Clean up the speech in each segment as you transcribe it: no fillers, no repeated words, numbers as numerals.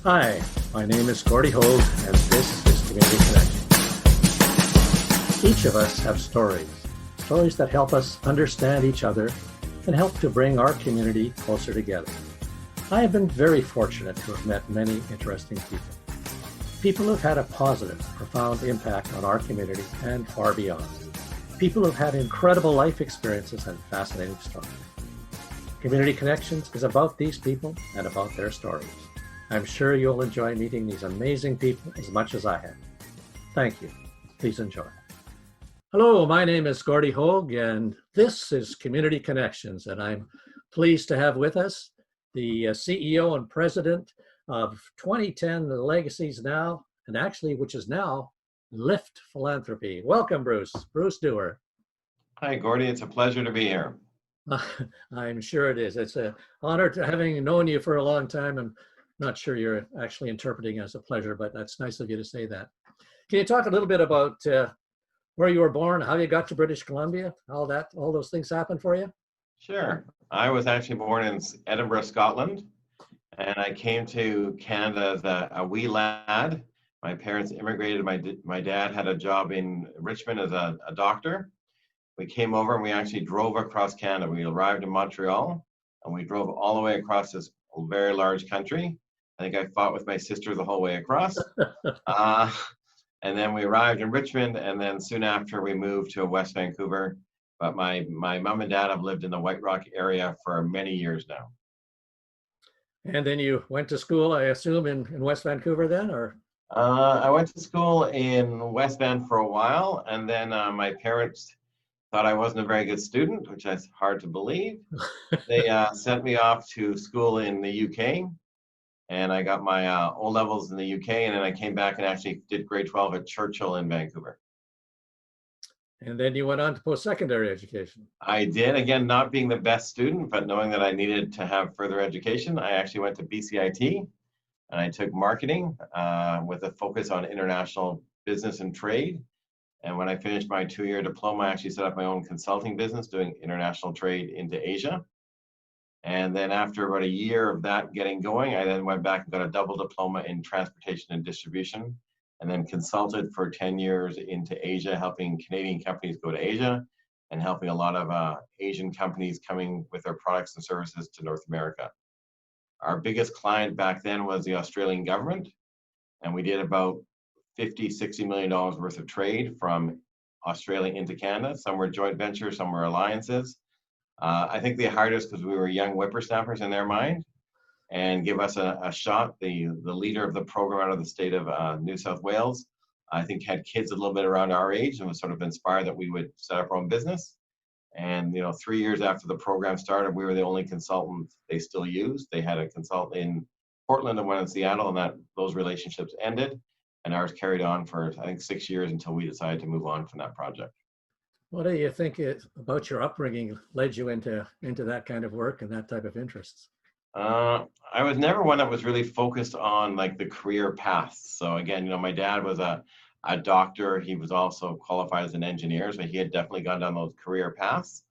Hi, my name is Gordy Hogue, and this is Community Connection. Each of us have stories that help us understand each other and help to bring our community closer together. I have been very fortunate to have met many interesting people who've had a positive, profound impact on our community and far beyond. People who've had incredible life experiences and fascinating stories. Community Connections is about these people and about their stories. I'm sure you'll enjoy meeting these amazing people as much as I have. Thank you. Please enjoy. Hello, my name is Gordy Hogue, and this is Community Connections, and I'm pleased to have with us the CEO and president of 2010 Legacies Now, and actually, which is now Lift Philanthropy. Welcome, Bruce. Bruce Dewar. Hi, Gordy. It's a pleasure to be here. I'm sure it is. It's an honor to having known you for a long time, and not sure you're actually interpreting as a pleasure, but that's nice of you to say that. Can you talk a little bit about where you were born, how you got to British Columbia, all those things happened for you? Sure. I was actually born in Edinburgh, Scotland, and I came to Canada as a wee lad. My parents immigrated. My dad had a job in Richmond as a doctor. We came over and we actually drove across Canada. We arrived in Montreal and we drove all the way across this very large country. I think I fought with my sister the whole way across. And then we arrived in Richmond, and then soon after we moved to West Vancouver. But my mom and dad have lived in the White Rock area for many years now. And then you went to school, I assume, in West Vancouver then, or? I went to school in West Van for a while, and then my parents thought I wasn't a very good student, which is hard to believe. They sent me off to school in the UK, and I got my O levels in the UK, and then I came back and actually did grade 12 at Churchill in Vancouver. And then you went on to post-secondary education. I did, again, not being the best student, but knowing that I needed to have further education. I actually went to BCIT, and I took marketing with a focus on international business and trade. And when I finished my 2-year diploma, I actually set up my own consulting business doing international trade into Asia. And then after about a year of that getting going, I then went back and got a double diploma in transportation and distribution, and then consulted for 10 years into Asia, helping Canadian companies go to Asia and helping a lot of Asian companies coming with their products and services to North America. Our biggest client back then was the Australian government, and we did about $50–60 million worth of trade from Australia into Canada. Some were joint ventures, some were alliances. I think they hired us because we were young whippersnappers in their mind and give us a shot. The leader of the program out of the state of New South Wales, I think, had kids a little bit around our age and was sort of inspired that we would set up our own business. And 3 years after the program started, we were the only consultant they still used. They had a consultant in Portland and one in Seattle, and those relationships ended. And ours carried on for, I think, 6 years until we decided to move on from that project. What do you think about your upbringing led you into that kind of work and that type of interests? I was never one that was really focused on like the career path. So again, my dad was a doctor. He was also qualified as an engineer, so he had definitely gone down those career paths.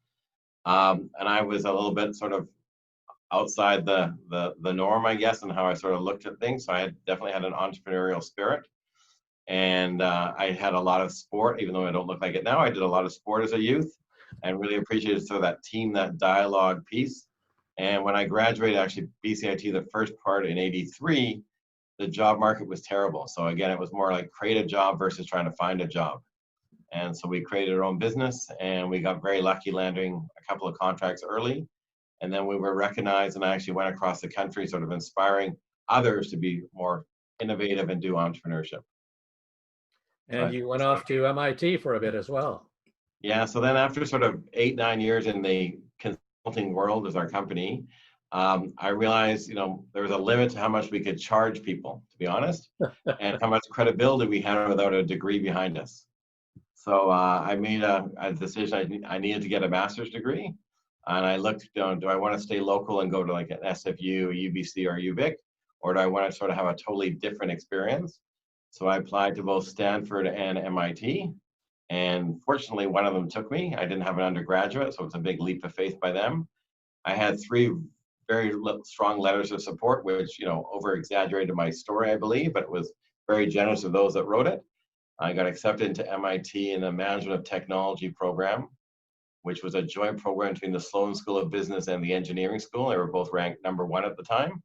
And I was a little bit sort of outside the norm, I guess, and how I sort of looked at things. So I definitely had an entrepreneurial spirit. And I had a lot of sport, even though I don't look like it now. I did a lot of sport as a youth and really appreciated sort of that team, that dialogue piece. And when I graduated, actually, BCIT, the first part in '83, the job market was terrible. So again, it was more like create a job versus trying to find a job. And so we created our own business, and we got very lucky landing a couple of contracts early. And then we were recognized, and I actually went across the country sort of inspiring others to be more innovative and do entrepreneurship. And you went off to MIT for a bit as well. Yeah, so then after sort of 8–9 years in the consulting world as our company, I realized, there was a limit to how much we could charge people, to be honest, and how much credibility we had without a degree behind us. So I made a decision. I needed to get a master's degree, and I looked, do I want to stay local and go to like an SFU, UBC, or UVic, or do I want to sort of have a totally different experience? So I applied to both Stanford and MIT, and fortunately one of them took me. I didn't have an undergraduate, so it's a big leap of faith by them. I had 3 very strong letters of support, which, over exaggerated my story, I believe, but it was very generous of those that wrote it. I got accepted into MIT in the Management of Technology program, which was a joint program between the Sloan School of Business and the Engineering School. They were both ranked #1 at the time.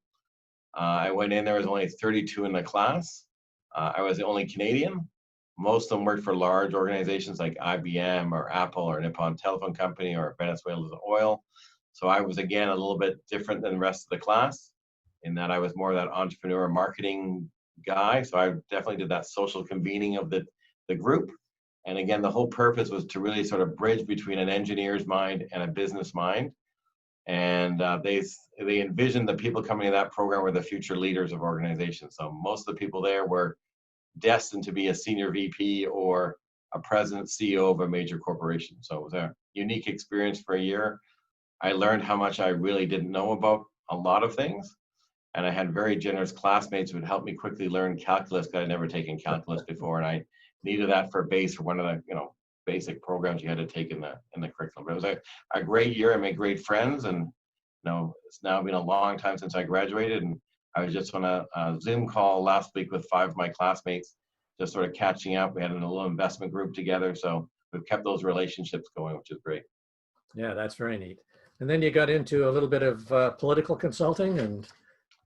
I went in, there was only 32 in the class. I was the only Canadian. Most of them worked for large organizations like IBM or Apple or Nippon Telephone Company or Venezuela's oil. So I was, again, a little bit different than the rest of the class in that I was more of that entrepreneur marketing guy. So I definitely did that social convening of the group. And again, the whole purpose was to really sort of bridge between an engineer's mind and a business mind. And they envisioned the people coming to that program were the future leaders of organizations. So most of the people there were destined to be a senior VP or a president, CEO of a major corporation. So it was a unique experience for a year. I learned how much I really didn't know about a lot of things. And I had very generous classmates who would help me quickly learn calculus, because I'd never taken calculus before. And I needed that for a base for one of the, basic programs you had to take in the curriculum. But it was a great year. I made great friends, and it's now been a long time since I graduated, and I was just on a Zoom call last week with 5 of my classmates, just sort of catching up. We had a little investment group together, so we've kept those relationships going, which is great. Yeah, that's very neat. And then you got into a little bit of political consulting, and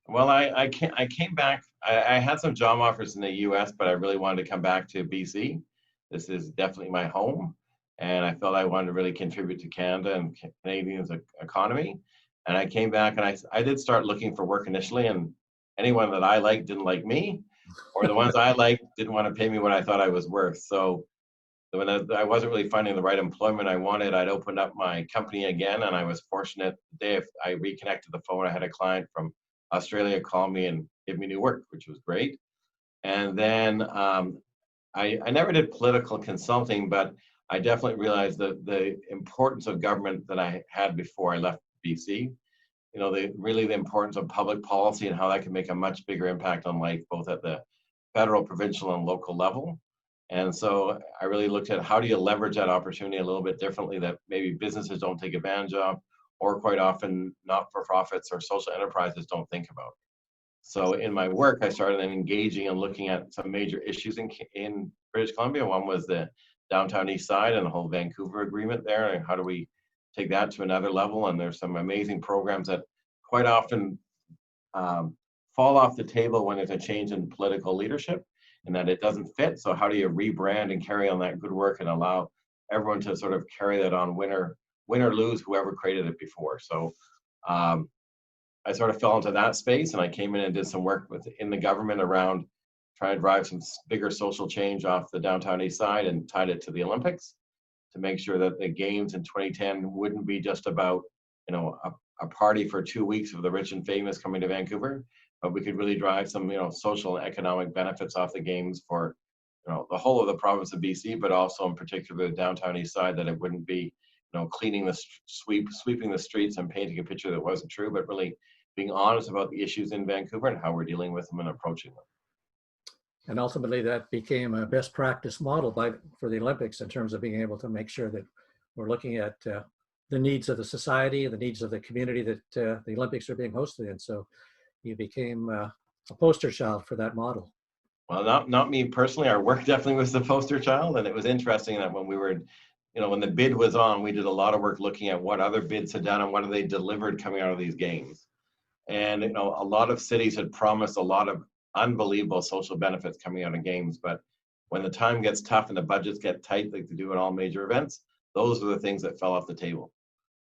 well, I came back. I had some job offers in the U.S., but I really wanted to come back to BC. This is definitely my home, and I felt I wanted to really contribute to Canada and Canadians' economy. And I came back, and I did start looking for work initially, and anyone that I liked didn't like me, or the ones I liked didn't want to pay me what I thought I was worth. So when I wasn't really finding the right employment I wanted, I'd opened up my company again, and I was fortunate. The day I reconnected the phone, I had a client from Australia call me and give me new work, which was great. And then I never did political consulting, but I definitely realized the importance of government that I had before I left BC. The importance of public policy and how that can make a much bigger impact on life, both at the federal, provincial, and local level. And so I really looked at how do you leverage that opportunity a little bit differently that maybe businesses don't take advantage of, or quite often not-for-profits or social enterprises don't think about. So in my work, I started engaging and looking at some major issues in British Columbia. One was the downtown east side and the whole Vancouver agreement there, and how do we take that to another level. And there's some amazing programs that quite often fall off the table when there's a change in political leadership and that it doesn't fit. So how do you rebrand and carry on that good work and allow everyone to sort of carry that on, win or lose, whoever created it before. So I sort of fell into that space, and I came in and did some work in the government around trying to drive some bigger social change off the downtown east side, and tied it to the Olympics to make sure that the games in 2010 wouldn't be just about a party for 2 weeks of the rich and famous coming to Vancouver, but we could really drive some social and economic benefits off the games for the whole of the province of BC, but also in particular the downtown east side, that it wouldn't be cleaning the sweeping the streets and painting a picture that wasn't true, but really being honest about the issues in Vancouver and how we're dealing with them and approaching them. And ultimately that became a best practice model for the Olympics in terms of being able to make sure that we're looking at the needs of the society, the needs of the community that the Olympics are being hosted in. So you became a poster child for that model. Well, not me personally. Our work definitely was the poster child, and it was interesting that when we were, when the bid was on, we did a lot of work looking at what other bids had done and what have they delivered coming out of these games. And a lot of cities had promised a lot of unbelievable social benefits coming out of games, but when the time gets tough and the budgets get tight, like they do in all major events, those are the things that fell off the table.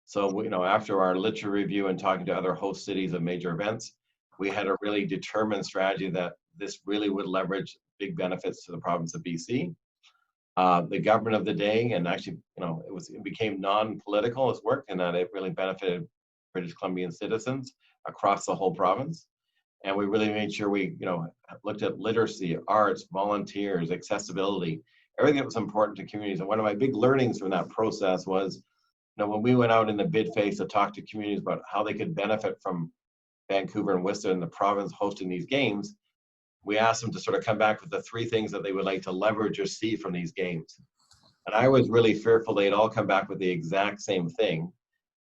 So, after our literature review and talking to other host cities of major events, we had a really determined strategy that this really would leverage big benefits to the province of BC. The government of the day, and actually, it became non-political as work, and that it really benefited British Columbian citizens across the whole province. And we really made sure we, looked at literacy, arts, volunteers, accessibility, everything that was important to communities. And one of my big learnings from that process was, when we went out in the bid phase to talk to communities about how they could benefit from Vancouver and Whistler and the province hosting these games, we asked them to sort of come back with the 3 things that they would like to leverage or see from these games. And I was really fearful they'd all come back with the exact same thing.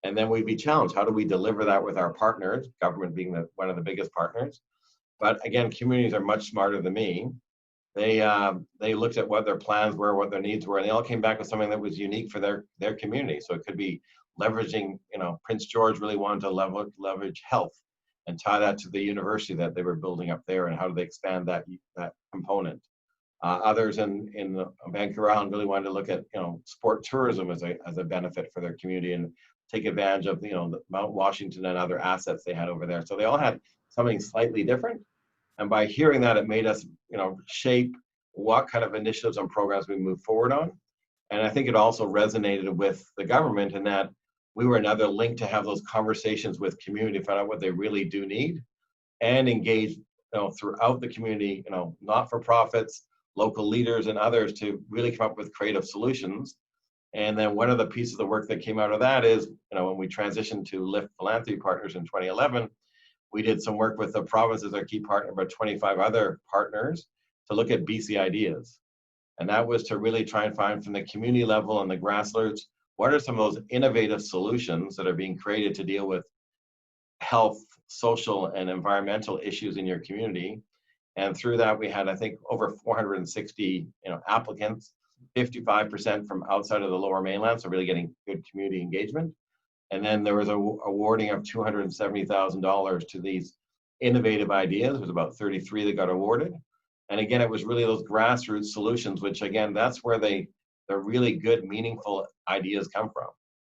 And then we'd be challenged. How do we deliver that with our partners, government being one of the biggest partners? But again, communities are much smarter than me. They looked at what their plans were, what their needs were, and they all came back with something that was unique for their community. So it could be leveraging, Prince George really wanted to leverage health and tie that to the university that they were building up there, and how do they expand that component. Others in Vancouver Island really wanted to look at sport tourism as a benefit for their community and take advantage of the Mount Washington and other assets they had over there. So they all had something slightly different. And by hearing that, it made us, shape what kind of initiatives and programs we move forward on. And I think it also resonated with the government in that we were another link to have those conversations with community, find out what they really do need, and engage, throughout the community, not-for-profits, local leaders, and others to really come up with creative solutions. And then one of the pieces of work that came out of that is, when we transitioned to Lift Philanthropy Partners in 2011, we did some work with the province as our key partner, but 25 other partners to look at BC ideas. And that was to really try and find from the community level and the grassroots, what are some of those innovative solutions that are being created to deal with health, social, and environmental issues in your community. And through that, we had, I think, over 460 applicants, 55% from outside of the Lower Mainland, so really getting good community engagement. And then there was a awarding of $270,000 to these innovative ideas. There was about 33 that got awarded. And again, it was really those grassroots solutions, which again, that's where the really good, meaningful ideas come from.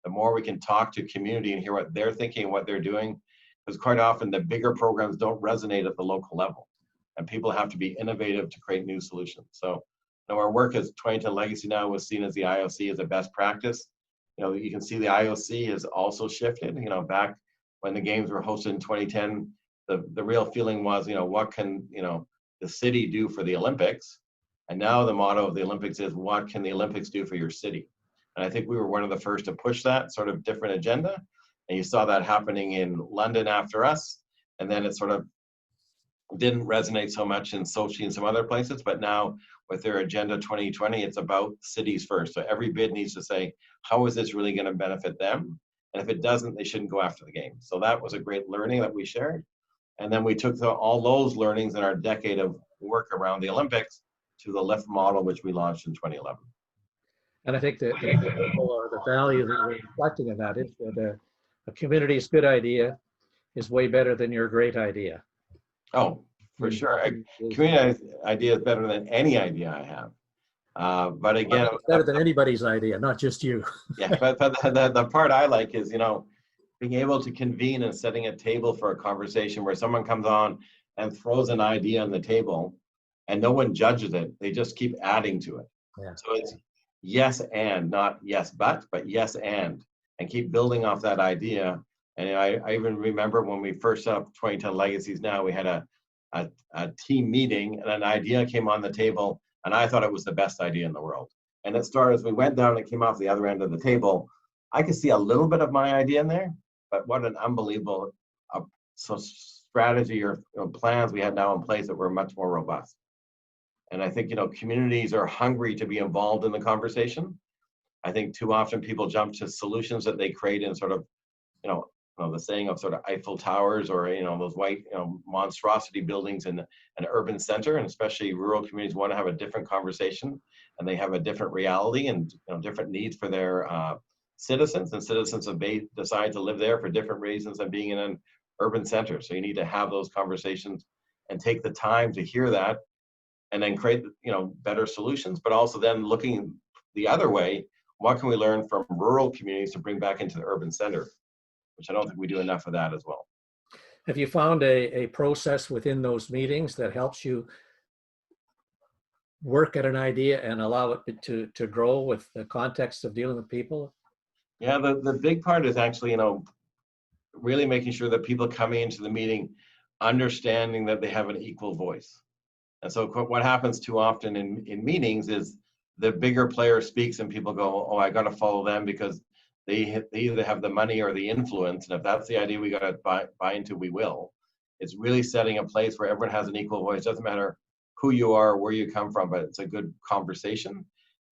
The more we can talk to community and hear what they're thinking, what they're doing, because quite often the bigger programs don't resonate at the local level. And people have to be innovative to create new solutions. So our work as 2010 Legacy now was seen as the IOC as a best practice. You can see the IOC has also shifted. Back when the games were hosted in 2010, the real feeling was, what can, the city do for the Olympics? And now the motto of the Olympics is, what can the Olympics do for your city? And I think we were one of the first to push that sort of different agenda. And you saw that happening in London after us. And then it sort of didn't resonate so much in Sochi and some other places, but now with their Agenda 2020, it's about cities first. So every bid needs to say, how is this really going to benefit them? And if it doesn't, they shouldn't go after the game. So that was a great learning that we shared. And then we took all those learnings in our decade of work around the Olympics to the LIFT model, which we launched in 2011. And I think the value that you're reflecting in that is that a community's good idea is way better than your great idea. Oh, for sure. Community idea is better than any idea I have. But again, it's better than anybody's idea, not just you. Yeah, but the part I like is, being able to convene and setting a table for a conversation where someone comes on and throws an idea on the table and no one judges it. They just keep adding to it. Yeah. So it's yes and, not yes but yes and keep building off that idea. And I even remember when we first set up 2010 Legacies Now, we had a team meeting and an idea came on the table and I thought it was the best idea in the world. And it started as we went down and it came off the other end of the table. I could see a little bit of my idea in there, but what an unbelievable strategy or plans we had now in place that were much more robust. And I think, communities are hungry to be involved in the conversation. I think too often people jump to solutions that they create in sort of, the saying of sort of Eiffel Towers or, those white, monstrosity buildings in an urban center, and especially rural communities want to have a different conversation and they have a different reality and, different needs for their citizens, and citizens have decide to live there for different reasons than being in an urban center. So you need to have those conversations and take the time to hear that and then create, better solutions, but also then looking the other way, what can we learn from rural communities to bring back into the urban center, which I don't think we do enough of that as well. Have you found a process within those meetings that helps you work at an idea and allow it to grow with the context of dealing with people? Yeah, the big part is actually, really making sure that people coming into the meeting understanding that they have an equal voice. And so what happens too often in meetings is the bigger player speaks and people go, oh, I got to follow them because they either have the money or the influence. And if that's the idea we got to buy into, we will. It's really setting a place where everyone has an equal voice. Doesn't matter who you are, where you come from, but it's a good conversation.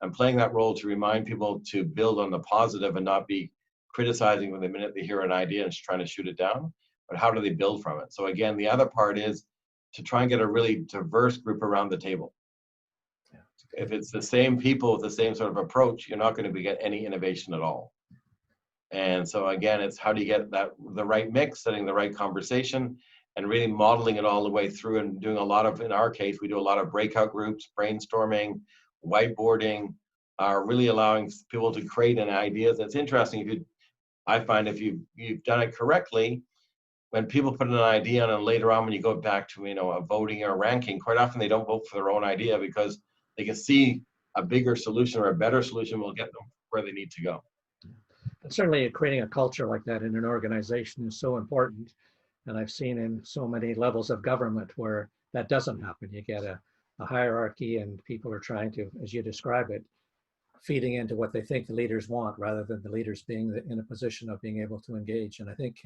And playing that role to remind people to build on the positive and not be criticizing the minute they hear an idea and trying to shoot it down, but how do they build from it? So again, the other part is to try and get a really diverse group around the table. If it's the same people with the same sort of approach, you're not going to get any innovation at all. And so again, it's how do you get the right mix, setting the right conversation, and really modeling it all the way through, and doing a lot of, in our case, we do a lot of breakout groups, brainstorming, whiteboarding, really allowing people to create an idea. That's interesting. I find if you've done it correctly, when people put an idea on, and later on when you go back to a voting or a ranking, quite often they don't vote for their own idea because they can see a bigger solution or a better solution will get them where they need to go. And certainly creating a culture like that in an organization is so important. And I've seen in so many levels of government where that doesn't happen. You get a hierarchy and people are trying to, as you describe it, feeding into what they think the leaders want rather than the leaders being in a position of being able to engage. And I think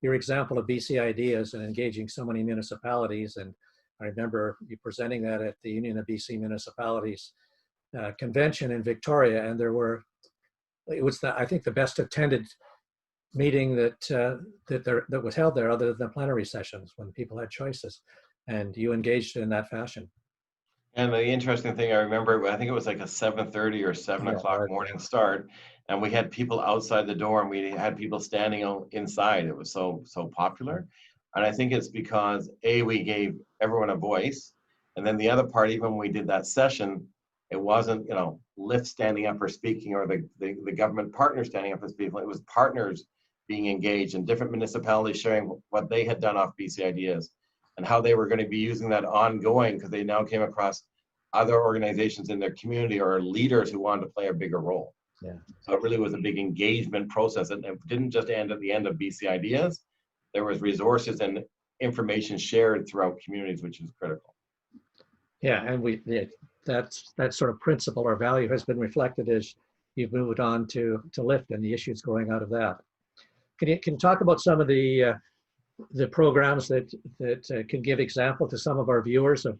your example of BC Ideas and engaging so many municipalities, and I remember you presenting that at the Union of BC Municipalities convention in Victoria, and it was I think the best attended meeting that was held there, other than the plenary sessions when people had choices, and you engaged in that fashion. And the interesting thing, I remember, I think it was like a 7:30 or 7 o'clock morning start, and we had people outside the door, and we had people standing inside. It was so popular, and I think it's because we gave everyone a voice, and then the other part, even when we did that session, it wasn't Lift standing up or speaking, or the government partners standing up and speaking. It was partners being engaged, and different municipalities sharing what they had done off BC Ideas, and how they were going to be using that ongoing, because they now came across other organizations in their community or leaders who wanted to play a bigger role. Yeah. So it really was a big engagement process, and it didn't just end at the end of BC Ideas. There was resources and information shared throughout communities, which is critical. Yeah, and that sort of principle or value has been reflected as you've moved on to Lift and the issues growing out of that. Can you talk about some of the programs that can give example to some of our viewers of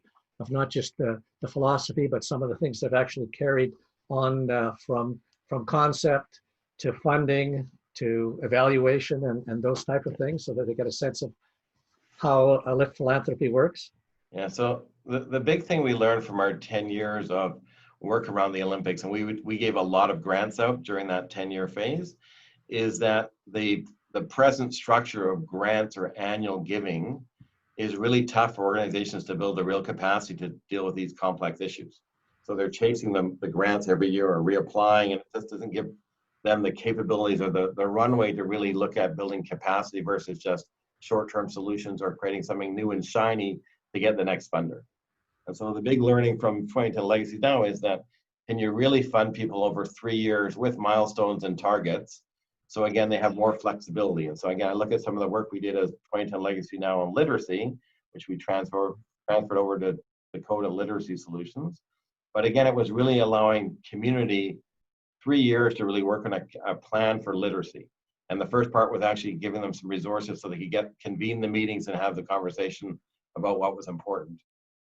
not just the philosophy, but some of the things that actually carried on from concept to funding to evaluation and those type of things, so that they get a sense of how a Lift Philanthropy works? Yeah, so the big thing we learned from our 10 years of work around the Olympics, and we gave a lot of grants out during that 10-year phase, is that the present structure of grants or annual giving is really tough for organizations to build the real capacity to deal with these complex issues. So they're chasing the grants every year or reapplying, and it just doesn't give them the capabilities or the runway to really look at building capacity versus just short-term solutions or creating something new and shiny to get the next funder. And so the big learning from 2010 Legacy now is that, can you really fund people over 3 years with milestones and targets? So again, they have more flexibility. And so again, I look at some of the work we did as 2010 Legacy now on literacy, which we transferred over to Dakota Literacy Solutions. But again, it was really allowing community 3 years to really work on a plan for literacy. And the first part was actually giving them some resources so they could convene the meetings and have the conversation about what was important.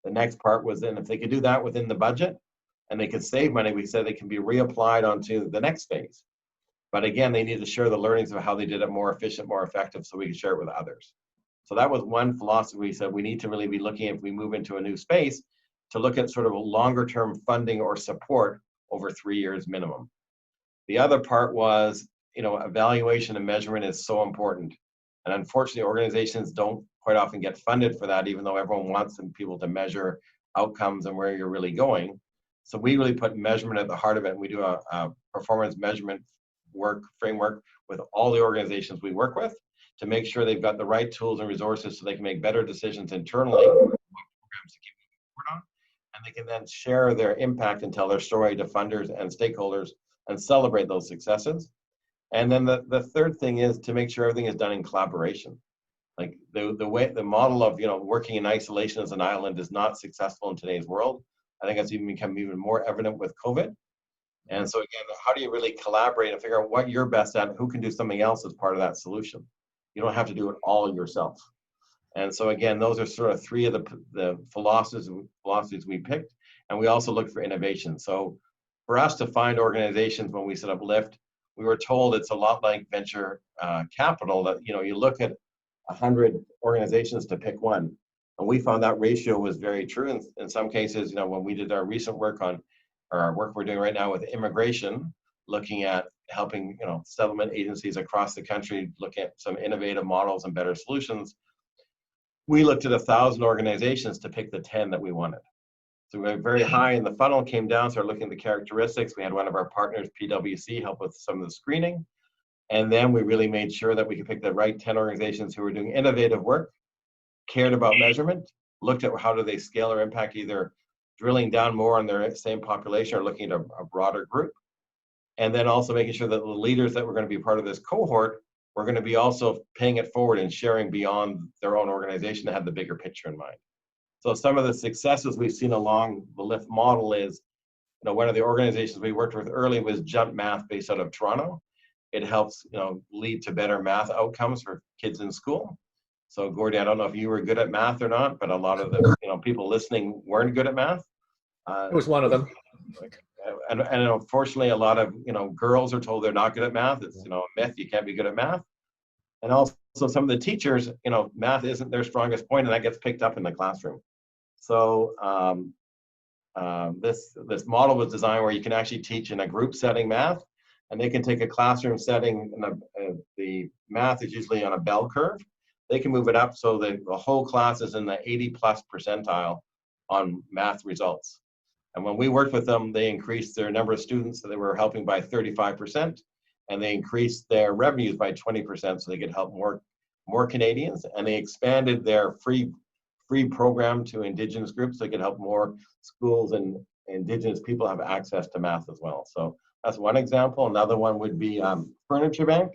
The next part was then, if they could do that within the budget and they could save money, we said they can be reapplied onto the next phase. But again, they need to share the learnings of how they did it more efficient, more effective, so we can share it with others. So that was one philosophy. We said we need to really be looking, if we move into a new space, to look at sort of a longer term funding or support over 3 years minimum. The other part was, evaluation and measurement is so important. And unfortunately, organizations don't quite often get funded for that, even though everyone wants people to measure outcomes and where you're really going. So we really put measurement at the heart of it. And we do a performance measurement framework with all the organizations we work with to make sure they've got the right tools and resources so they can make better decisions internally, what programs to keep moving forward on, and they can then share their impact and tell their story to funders and stakeholders and celebrate those successes. And then the third thing is to make sure everything is done in collaboration. Like the model of working in isolation as an island is not successful in today's world. I think that's become even more evident with COVID. And so again, how do you really collaborate and figure out what you're best at, who can do something else as part of that solution? You don't have to do it all yourself. And so again, those are sort of three of the philosophies we picked. And we also look for innovation. So for us to find organizations when we set up Lift, we were told it's a lot like venture capital, that, you know, you look at 100 organizations to pick one. And we found that ratio was very true. In some cases, you know, when we did our recent work on, or our work we're doing right now with immigration, looking at helping, you know, settlement agencies across the country look at some innovative models and better solutions, we looked at 1,000 organizations to pick the 10 that we wanted. So we went very high in the funnel, came down, started looking at the characteristics. We had one of our partners, PwC, help with some of the screening. And then we really made sure that we could pick the right 10 organizations who were doing innovative work, cared about measurement, looked at how do they scale or impact, either drilling down more on their same population or looking at a broader group. And then also making sure that the leaders that were going to be part of this cohort were going to be also paying it forward and sharing beyond their own organization to have the bigger picture in mind. So some of the successes we've seen along the Lift model is, you know, one of the organizations we worked with early was Jump Math, based out of Toronto. It helps, you know, lead to better math outcomes for kids in school. So Gordy, I don't know if you were good at math or not, but a lot of the, you know, people listening weren't good at math. It was one of them. And unfortunately, a lot of, you know, girls are told they're not good at math. It's, you know, a myth. You can't be good at math. And also some of the teachers, you know, math isn't their strongest point, and that gets picked up in the classroom. So this model was designed where you can actually teach in a group setting math, and they can take a classroom setting, and the math is usually on a bell curve. They can move it up so that the whole class is in the 80+ percentile on math results. And when we worked with them, they increased their number of students that they were helping by 35%, and they increased their revenues by 20% so they could help more Canadians. And they expanded their free program to Indigenous groups so they could help more schools and Indigenous people have access to math as well. So that's one example. Another one would be Furniture Bank.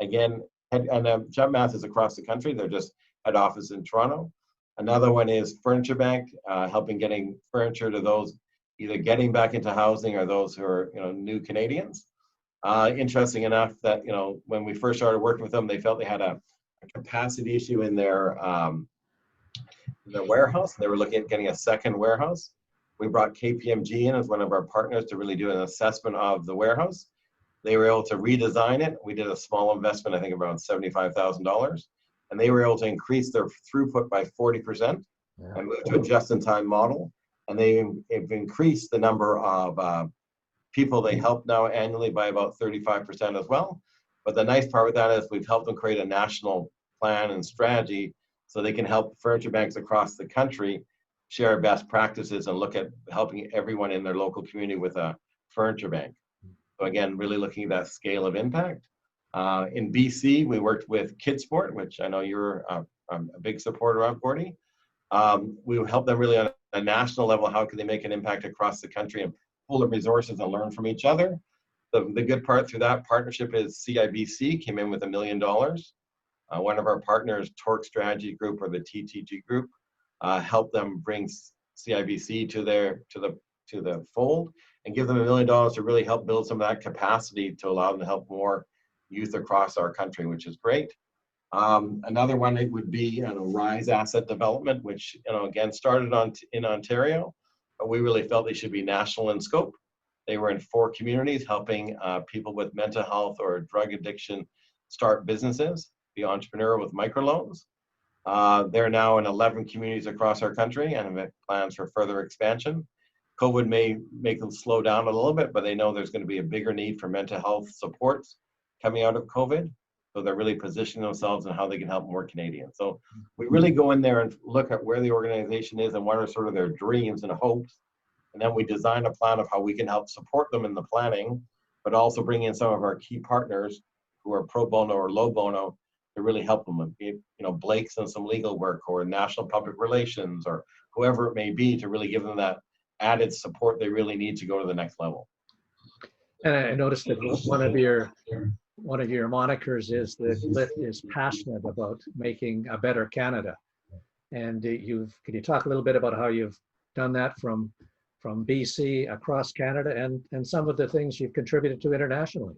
Again, and Jump Math is across the country. They're just head office in Toronto. Another one is Furniture Bank, helping getting furniture to those either getting back into housing or those who are, you know, new Canadians. Interesting enough that, you know, when we first started working with them, they felt they had a capacity issue in their warehouse. They were looking at getting a second warehouse. We brought KPMG in as one of our partners to really do an assessment of the warehouse. They were able to redesign it. We did a small investment, I think around $75,000, and they were able to increase their throughput by 40% and move to a just-in-time model. And they've increased the number of people they help now annually by about 35% as well. But the nice part with that is we've helped them create a national plan and strategy so they can help furniture banks across the country share best practices and look at helping everyone in their local community with a furniture bank. So again, really looking at that scale of impact. In BC, we worked with Kidsport, which I know you're a big supporter of, Gordy. We help them really on a national level. How can they make an impact across the country and pool of resources and learn from each other? The good part through that partnership is CIBC came in with $1 million. One of our partners, Torque Strategy Group, or the TTG Group, helped them bring CIBC to the fold and give them $1 million to really help build some of that capacity to allow them to help more youth across our country, which is great. Another one it would be, you know, Rise Asset Development, which, you know, again started in Ontario, but we really felt they should be national in scope. They were in 4 communities helping people with mental health or drug addiction start businesses, be entrepreneurial with microloans. They're now in 11 communities across our country and have plans for further expansion. COVID may make them slow down a little bit, but they know there's going to be a bigger need for mental health supports coming out of COVID. So they're really positioning themselves and how they can help more Canadians. So we really go in there and look at where the organization is and what are sort of their dreams and hopes. And then we design a plan of how we can help support them in the planning, but also bring in some of our key partners who are pro bono or low bono to really help them with, you know, Blake's and some legal work or national public relations or whoever it may be, to really give them that added support they really need to go to the next level. And I noticed that one of your monikers is that Lift is passionate about making a better Canada. And can you talk a little bit about how you've done that from BC across Canada and some of the things you've contributed to internationally?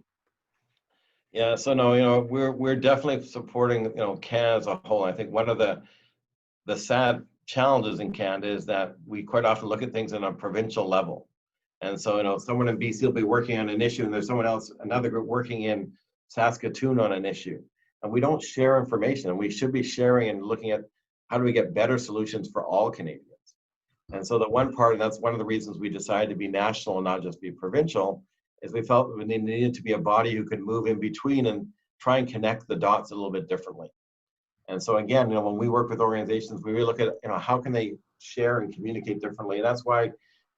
Yeah, so no, you know, we're definitely supporting, you know, Canada as a whole. I think one of the sad challenges in Canada is that we quite often look at things on a provincial level. And so, someone in BC will be working on an issue and there's someone else, another group working in Saskatoon on an issue. And we don't share information, and we should be sharing and looking at how do we get better solutions for all Canadians. And so the one part, and that's one of the reasons we decided to be national and not just be provincial, is we felt we needed to be a body who could move in between and try and connect the dots a little bit differently. And so again, when we work with organizations, we really look at, how can they share and communicate differently. And that's why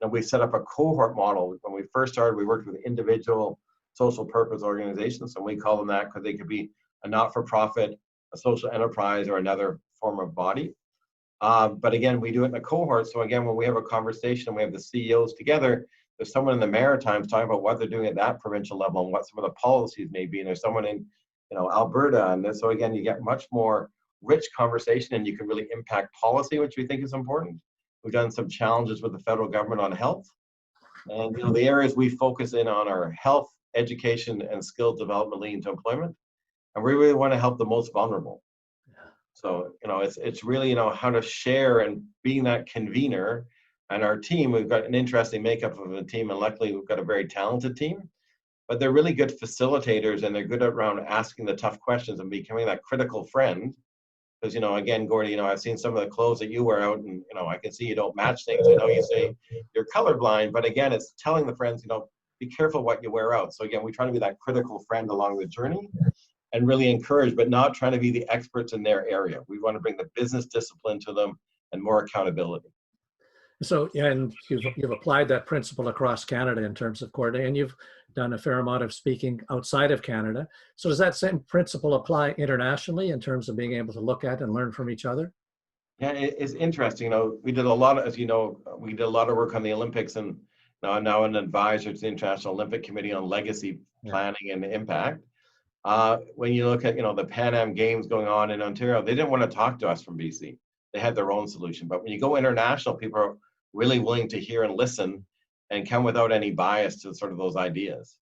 we set up a cohort model. When we first started, we worked with individual social purpose organizations, and we call them that because they could be a not-for-profit, a social enterprise, or another form of body. But again, we do it in a cohort. So again, when we have a conversation, we have the CEOs together, there's someone in the Maritimes talking about what they're doing at that provincial level and what some of the policies may be. And there's someone in, Alberta. And so again, you get much more rich conversation, and you can really impact policy, which we think is important. We've done some challenges with the federal government on health. And the areas we focus in on are health, education, and skill development leading to employment. And we really want to help the most vulnerable. So, it's really, how to share and being that convener. And our team, we've got an interesting makeup of a team, and luckily we've got a very talented team, but they're really good facilitators, and they're good around asking the tough questions and becoming that critical friend. Because, again, Gordy, I've seen some of the clothes that you wear out, and, I can see you don't match things. I know you say you're colorblind, but again, it's telling the friends, be careful what you wear out. So again, we try to be that critical friend along the journey and really encourage, but not trying to be the experts in their area. We want to bring the business discipline to them and more accountability. So, and you've applied that principle across Canada in terms of coordinating, and you've done a fair amount of speaking outside of Canada. So does that same principle apply internationally in terms of being able to look at and learn from each other? Yeah, it's interesting. We did a lot of, as we did a lot of work on the Olympics, and now I'm now an advisor to the International Olympic Committee on legacy planning and impact. When you look at, the Pan Am Games going on in Ontario, they didn't want to talk to us from BC. They had their own solution. But when you go international, people are really willing to hear and listen and come without any bias to sort of those ideas.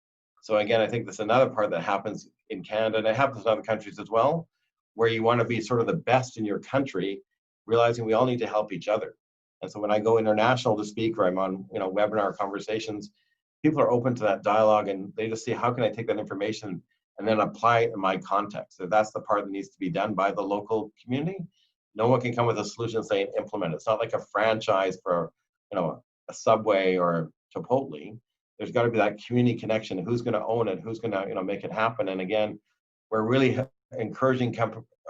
So again, I think that's another part that happens in Canada, and it happens in other countries as well, where you want to be sort of the best in your country, realizing we all need to help each other. And so when I go international to speak, or I'm on, webinar conversations, people are open to that dialogue, and they just see, how can I take that information and then apply it in my context? So that's the part that needs to be done by the local community. No one can come with a solution and say implement it. It's not like a franchise for, a Subway or Chipotle. There's got to be that community connection. Who's going to own it? Who's going to, make it happen? And again, we're really encouraging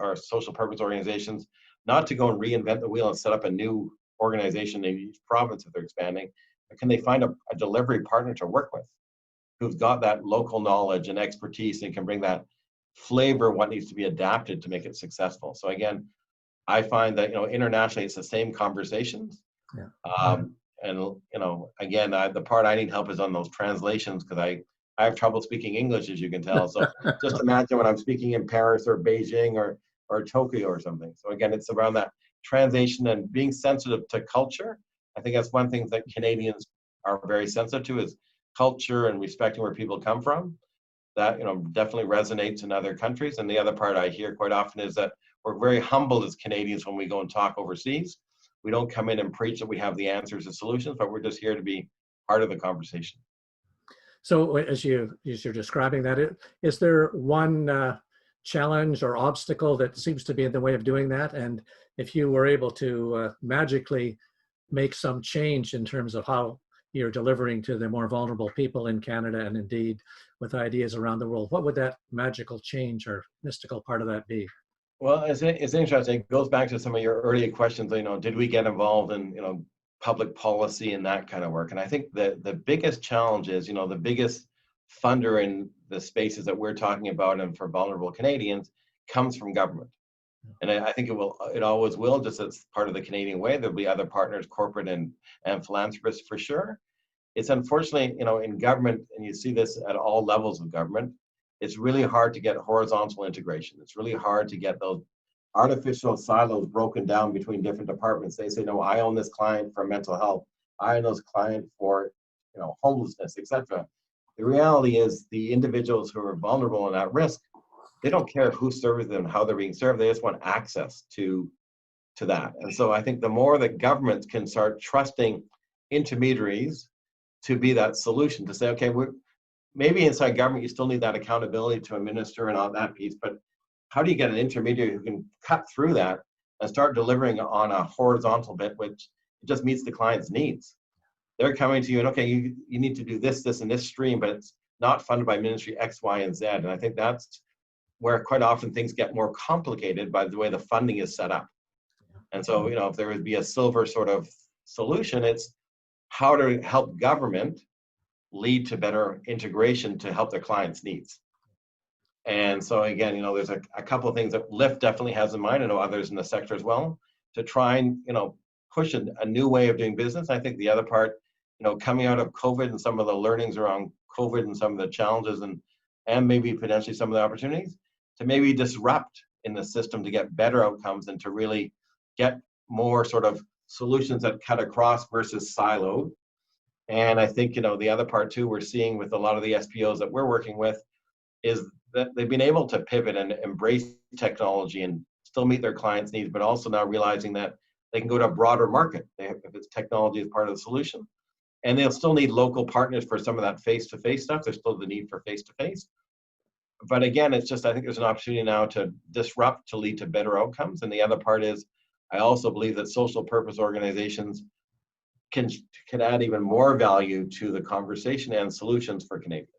our social purpose organizations not to go and reinvent the wheel and set up a new organization in each province if they're expanding. But can they find a delivery partner to work with who's got that local knowledge and expertise and can bring that flavor of what needs to be adapted to make it successful? So again, I find that, internationally, it's the same conversations. Yeah. And, again, the part I need help is on those translations, because I have trouble speaking English, as you can tell. So just imagine when I'm speaking in Paris or Beijing or Tokyo or something. So again, it's around that translation and being sensitive to culture. I think that's one thing that Canadians are very sensitive to, is culture and respecting where people come from. That, definitely resonates in other countries. And the other part I hear quite often is that we're very humbled as Canadians when we go and talk overseas. We don't come in and preach that we have the answers and solutions, but we're just here to be part of the conversation. So as you're describing that, is there one challenge or obstacle that seems to be in the way of doing that? And if you were able to magically make some change in terms of how you're delivering to the more vulnerable people in Canada, and indeed with ideas around the world, what would that magical change or mystical part of that be? Well, it's interesting. It goes back to some of your earlier questions. Did we get involved in public policy and that kind of work? And I think the biggest challenge is, the biggest funder in the spaces that we're talking about and for vulnerable Canadians comes from government. And I think it always will, just as part of the Canadian way. There'll be other partners, corporate and philanthropists for sure. It's unfortunately, in government, and you see this at all levels of government, it's really hard to get horizontal integration. It's really hard to get those artificial silos broken down between different departments. They say, no, I own this client for mental health. I own this client for, homelessness, etc. The reality is the individuals who are vulnerable and at risk, they don't care who serves them, how they're being served. They just want access to that. And so I think the more that governments can start trusting intermediaries to be that solution, to say, okay, maybe inside government, you still need that accountability to administer and all that piece, but how do you get an intermediary who can cut through that and start delivering on a horizontal bit, which just meets the client's needs? They're coming to you and, okay, you need to do this, this, and this stream, but it's not funded by ministry X, Y, and Z. And I think that's where quite often things get more complicated by the way the funding is set up. And so, if there would be a silver sort of solution, it's how to help government lead to better integration to help their clients' needs. And so again, there's a couple of things that Lift definitely has in mind. I know others in the sector as well, to try and, push a new way of doing business. I think the other part, coming out of COVID and some of the learnings around COVID and some of the challenges and maybe potentially some of the opportunities to maybe disrupt in the system to get better outcomes and to really get more sort of solutions that cut across versus siloed. And I think, the other part too, we're seeing with a lot of the SPOs that we're working with is that they've been able to pivot and embrace technology and still meet their clients' needs, but also now realizing that they can go to a broader market if it's technology is part of the solution. And they'll still need local partners for some of that face-to-face stuff. There's still the need for face-to-face. But again, it's just, I think there's an opportunity now to disrupt to lead to better outcomes. And the other part is, I also believe that social purpose organizations can add even more value to the conversation and solutions for Canadians.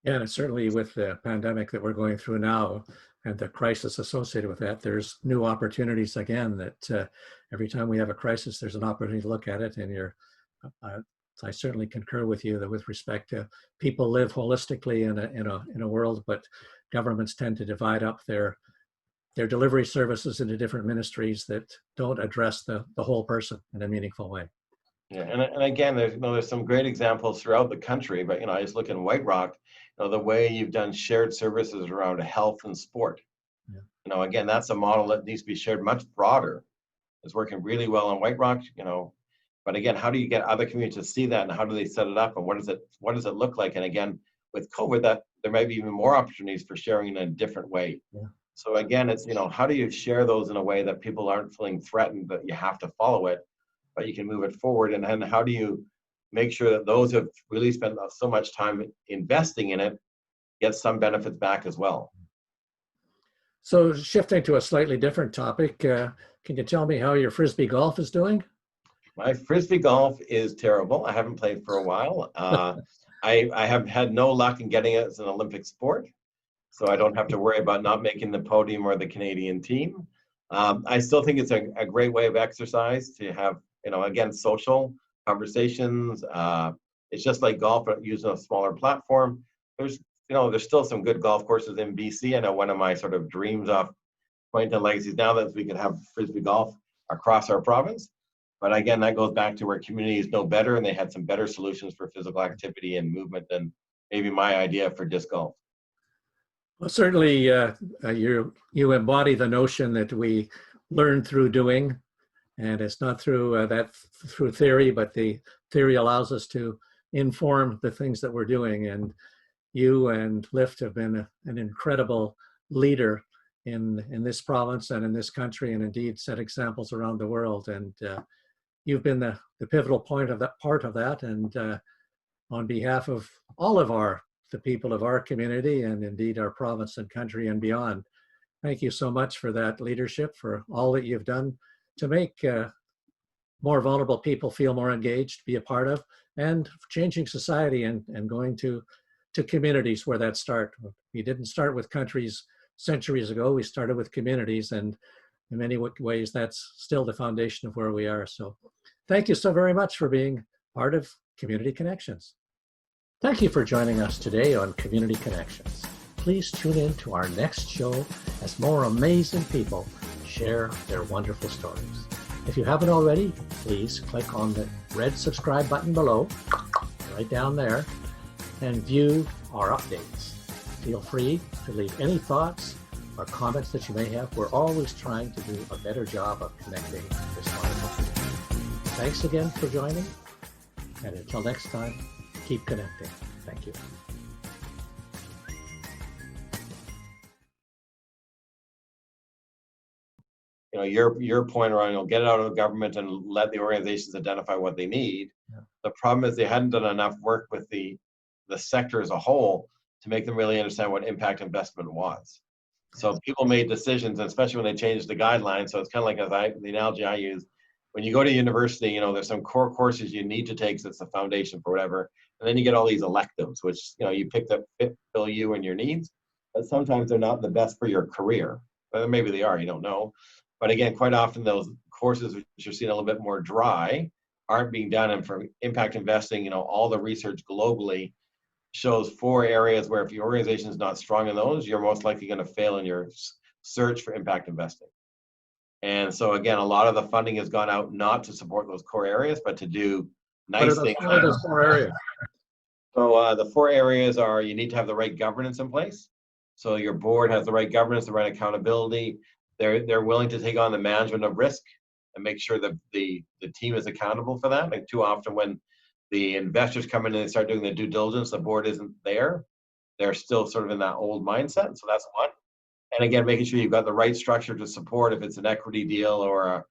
Yeah, and certainly with the pandemic that we're going through now and the crisis associated with that, there's new opportunities again that every time we have a crisis, there's an opportunity to look at it. And I certainly concur with you that with respect to people live holistically in a world, but governments tend to divide up their delivery services into different ministries that don't address the whole person in a meaningful way. Yeah, and again, there's some great examples throughout the country, but I just look in White Rock, the way you've done shared services around health and sport. Yeah. Again, that's a model that needs to be shared much broader. It's working really well in White Rock, but again, how do you get other communities to see that, and how do they set it up, and what does it look like? And again, with COVID, that there may be even more opportunities for sharing in a different way. Yeah. So again, it's how do you share those in a way that people aren't feeling threatened that you have to follow it, but you can move it forward, and then how do you make sure that those who have really spent so much time investing in it get some benefits back as well? So shifting to a slightly different topic, can you tell me how your Frisbee golf is doing? My Frisbee golf is terrible. I haven't played for a while. I have had no luck in getting it as an Olympic sport, so I don't have to worry about not making the podium or the Canadian team. I still think it's a great way of exercise to have, again, social conversations. It's just like golf, but using a smaller platform. There's still some good golf courses in BC. I know one of my sort of dreams off pointing to legacies now that we could have Frisbee golf across our province. But again, that goes back to where communities know better, and they had some better solutions for physical activity and movement than maybe my idea for disc golf. Well, certainly you embody the notion that we learn through doing, and it's not through through theory, but the theory allows us to inform the things that we're doing. And you and Lift have been an incredible leader in this province and in this country, and indeed set examples around the world. And you've been the pivotal part of that. And on behalf of all of the people of our community and indeed our province and country and beyond, thank you so much for that leadership, for all that you've done to make more vulnerable people feel more engaged, be a part of, and changing society and going to communities where that start. We didn't start with countries centuries ago, we started with communities, and in many ways that's still the foundation of where we are. So thank you so very much for being part of Community Connections. Thank you for joining us today on Community Connections. Please tune in to our next show as more amazing people share their wonderful stories. If you haven't already, please click on the red subscribe button below, right down there, and view our updates. Feel free to leave any thoughts or comments that you may have. We're always trying to do a better job of connecting this wonderful community. Thanks again for joining, and until next time, keep connecting. Thank you. Your point around, get it out of the government and let the organizations identify what they need. Yeah. The problem is they hadn't done enough work with the sector as a whole to make them really understand what impact investment was. So people made decisions, and especially when they changed the guidelines. So it's kind of like the analogy I use. When you go to university, there's some core courses you need to take, so it's the foundation for whatever. And then you get all these electives, which, you pick that fill you and your needs. But sometimes they're not the best for your career. But maybe they are, you don't know. But again, quite often those courses which are seen a little bit more dry aren't being done. And for impact investing, all the research globally shows 4 areas where if your organization is not strong in those, you're most likely going to fail in your search for impact investing. And so again, a lot of the funding has gone out not to support those core areas, but to do nice things. What are those 4 areas? So the 4 areas are: you need to have the right governance in place. So your board has the right governance, the right accountability. They're willing to take on the management of risk and make sure that the team is accountable for that. Like, too often when the investors come in and they start doing the due diligence, the board isn't there. They're still sort of in that old mindset. So that's one. And again, making sure you've got the right structure to support if it's an equity deal or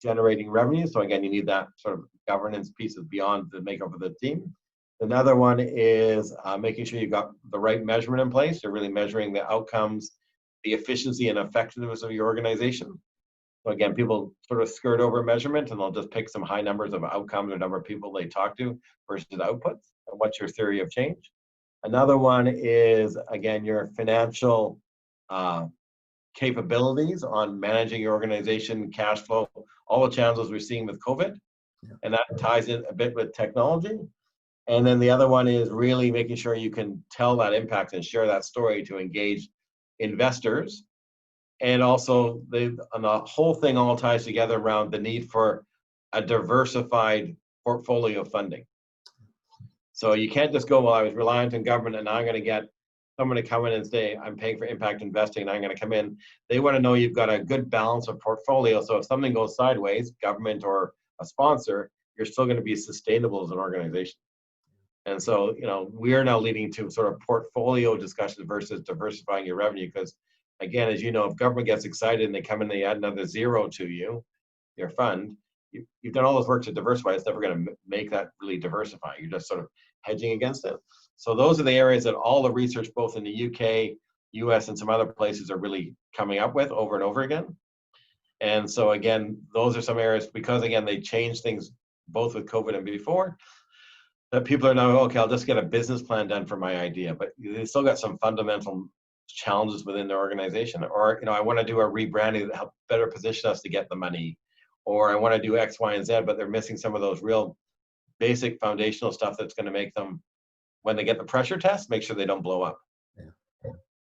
generating revenue. So again, you need that sort of governance pieces beyond the makeup of the team. Another one is making sure you've got the right measurement in place. You're really measuring the outcomes, the efficiency and effectiveness of your organization. So again, people sort of skirt over measurement and they'll just pick some high numbers of outcomes or number of people they talk to versus outputs. And what's your theory of change? Another one is, again, your financial capabilities on managing your organization, cash flow, all the challenges we're seeing with COVID. Yeah. And that ties in a bit with technology. And then the other one is really making sure you can tell that impact and share that story to engage investors. And also the whole thing all ties together around the need for a diversified portfolio funding. So you can't just go, well, I was reliant on government and now I'm going to get someone to come in and say, I'm paying for impact investing and I'm going to come in. They want to know you've got a good balance of portfolio. So if something goes sideways, government or a sponsor, you're still going to be sustainable as an organization. And so, we are now leading to sort of portfolio discussions versus diversifying your revenue. Because again, as you know, if government gets excited and they come in, they add another 0 to your fund, you've done all this work to diversify. It's never going to make that really diversify. You're just sort of hedging against it. So those are the areas that all the research, both in the UK, US, and some other places, are really coming up with over and over again. And so again, those are some areas, because again, they change things both with COVID and before, that people are now, okay, I'll just get a business plan done for my idea, but they still got some fundamental challenges within their organization. Or, I want to do a rebranding that help better position us to get the money, or I want to do X, Y, and Z, but they're missing some of those real basic foundational stuff that's going to make them, when they get the pressure test, make sure they don't blow up.